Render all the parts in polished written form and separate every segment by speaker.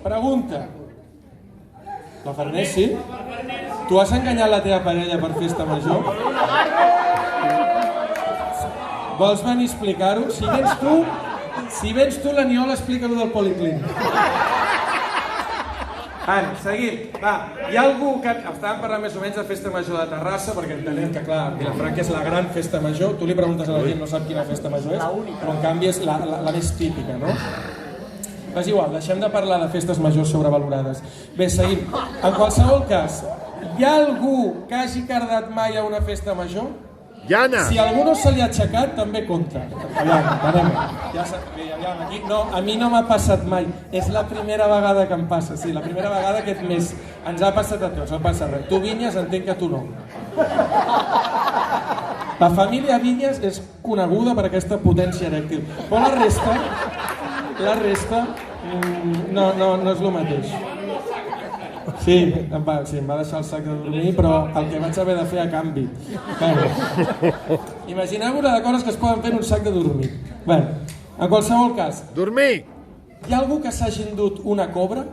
Speaker 1: Pregunta. La Farners, sí? Tu has enganyat la teva parella per festa major? Vols venir a explicar-ho? Si vens tu, l'Aniol explica-ho del policlínic. Seguim. Va, hi ha algú que... Estàvem parlant més o menys de festa major de Terrassa, perquè entenem que, clar, Vilafranca és la gran festa major. Tu li preguntes a la gent, no sap quina festa major és, però en canvi és la més típica, no? És igual, deixem de parlar de festes majors sobrevalorades. Bé, seguim. En qualsevol cas, hi ha algú que hagi cardat mai a una festa major?
Speaker 2: Jana!
Speaker 1: Si algú no se li ha aixecat, també compta. Aviam, aquí. No, a mi no m'ha passat mai. És la primera vegada que em passa, sí, la primera vegada aquest mes. Ens ha passat a tots, no passa res. Tu, Vinyes, entenc que tu no. La família Vinyes és coneguda per aquesta potència erèctil. Però la resta, no és el mateix. Sí, em va deixar el sac de dormir, però el que vaig haver de fer a canvi. Imagineu-vos de coses que es poden fer en un sac de dormir. Bé, en qualsevol cas...
Speaker 2: Dormir!
Speaker 1: Hi ha algú que s'hagi endut una cobra?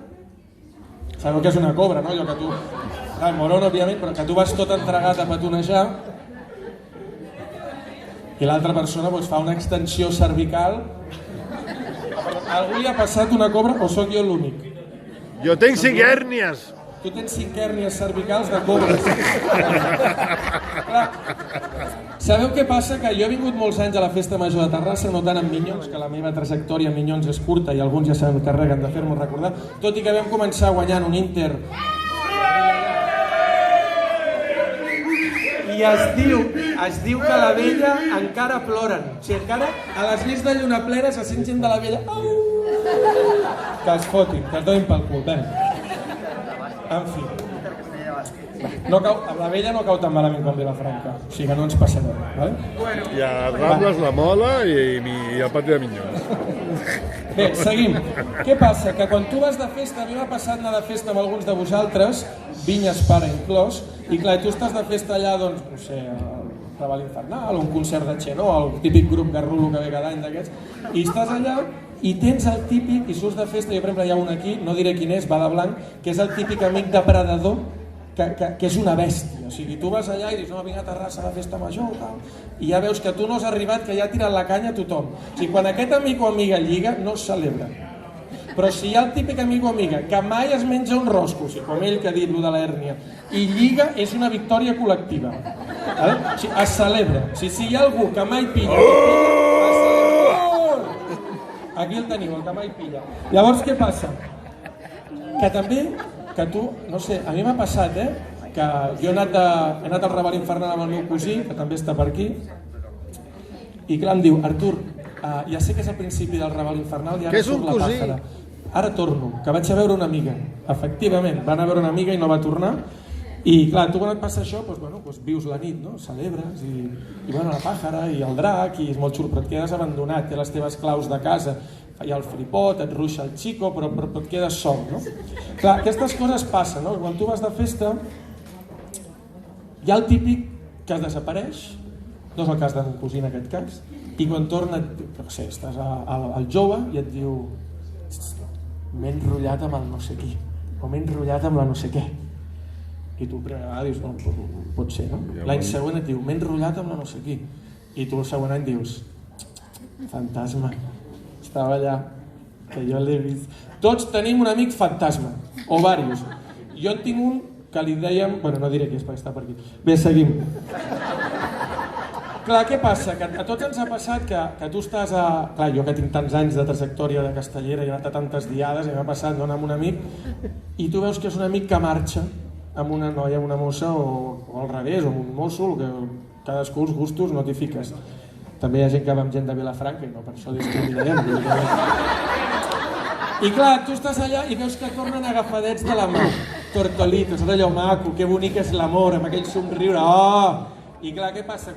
Speaker 1: Sabeu què és una cobra, no? Allò que tu... El moron, òbviament, però que tu vas tot entregat a petonejar i l'altra persona fa una extensió cervical. A algú li ha passat una cobra o sóc jo l'únic?
Speaker 2: Jo tinc 5 hèrnies.
Speaker 1: Tu tens 5 hèrnies cervicals de cobres. Sabeu què passa? Que jo he vingut molts anys a la festa major de Terrassa, no tant amb Minyons, que la meva trajectòria amb Minyons és curta i alguns ja s'encarreguen de fer-m'ho recordar, tot i que vam començar guanyant un Inter. I es diu que la vella encara ploren. O sigui, encara a les nits de lluna plena se sent gent de la vella. Que es fotin, que es donin pel cul. En fi. La vella no cau tan malament com Vilafranca. O sigui que no ens passarem.
Speaker 2: Hi ha Rambles, la Mola i el pati de Minyons.
Speaker 1: Bé, seguim. Què passa? Que quan tu vas de festa, a mi m'ha passat anar de festa amb alguns de vosaltres, Vinyes pare inclòs, i clar, tu estàs de festa allà, doncs, no sé, al Raval Infernal, un concert de Xenó, el típic grup garrulo que ve cada any d'aquests, i estàs allà i tens el típic, i surts de festa, jo per exemple hi ha un aquí, no diré quin és, va de blanc, que és el típic amic depredador, que és una bèstia. O sigui, tu vas allà i dius, no, vinc a Terrassa a la festa major, i ja veus que tu no has arribat, que ja ha tirat la canya a tothom. O sigui, quan aquest amic o amiga lliga, no es celebra. Però si hi ha el típic amic o amiga que mai es menja un rosco, o sigui, com ell que ha dit lo de l'hèrnia, i lliga, és una victòria col·lectiva. O sigui, es celebra. O sigui, si hi ha algú que mai pilla, es celebra. Aquí el teniu, el que mai pilla. Llavors, què passa? Que també, que tu, no sé, a mi m'ha passat, que jo he anat al Raval Infernal amb el meu cosí, que també està per aquí, i clar, em diu, Artur, ja sé que és el principi del Raval Infernal i ara surt la pàjara. Ara torno, que vaig a veure una amiga. Efectivament, van a veure una amiga i no va tornar. I clar, tu quan et passa això, vius la nit, no? Celebres i la pàjara i el drac i és molt xulo, però et quedes abandonat, té les teves claus de casa, hi ha el fripot, et ruixa el xico, però et quedes sol, no? Clar, aquestes coses passen, no? Quan tu vas de festa, hi ha el típic que es desapareix, no és el cas de mon cosí en aquest cas, i quan torna, no sé, estàs al jove i et diu m'he enrotllat amb el no sé qui, o m'he enrotllat amb la no sé què. I tu primera vegada dius, no, pot ser, no? L'any següent et diu, m'he enrotllat amb la no sé qui. I tu el següent any dius, fantasma, estava allà, que jo l'he vist. Tots tenim un amic fantasma, o diversos. Jo en tinc un que li dèiem, bueno, no diré qui és perquè està per aquí. Bé, seguim. Clar, què passa? Que a tots ens ha passat que tu estàs a... Clar, jo que tinc tants anys de trajectòria de castellera i he anat a tantes diades i m'ha passat d'anar amb un amic i tu veus que és un amic que marxa amb una noia, amb una mossa o al revés, o amb un mosso, que cadascú els gustos no t'hi fiques. També hi ha gent que va amb gent de Vilafranca i no per això discriminarem. I clar, tu estàs allà i veus que tornen agafadets de la mà. Tortolito, és allò maco, que bonic és l'amor, amb aquell somriure. Oh! I clar, què passa?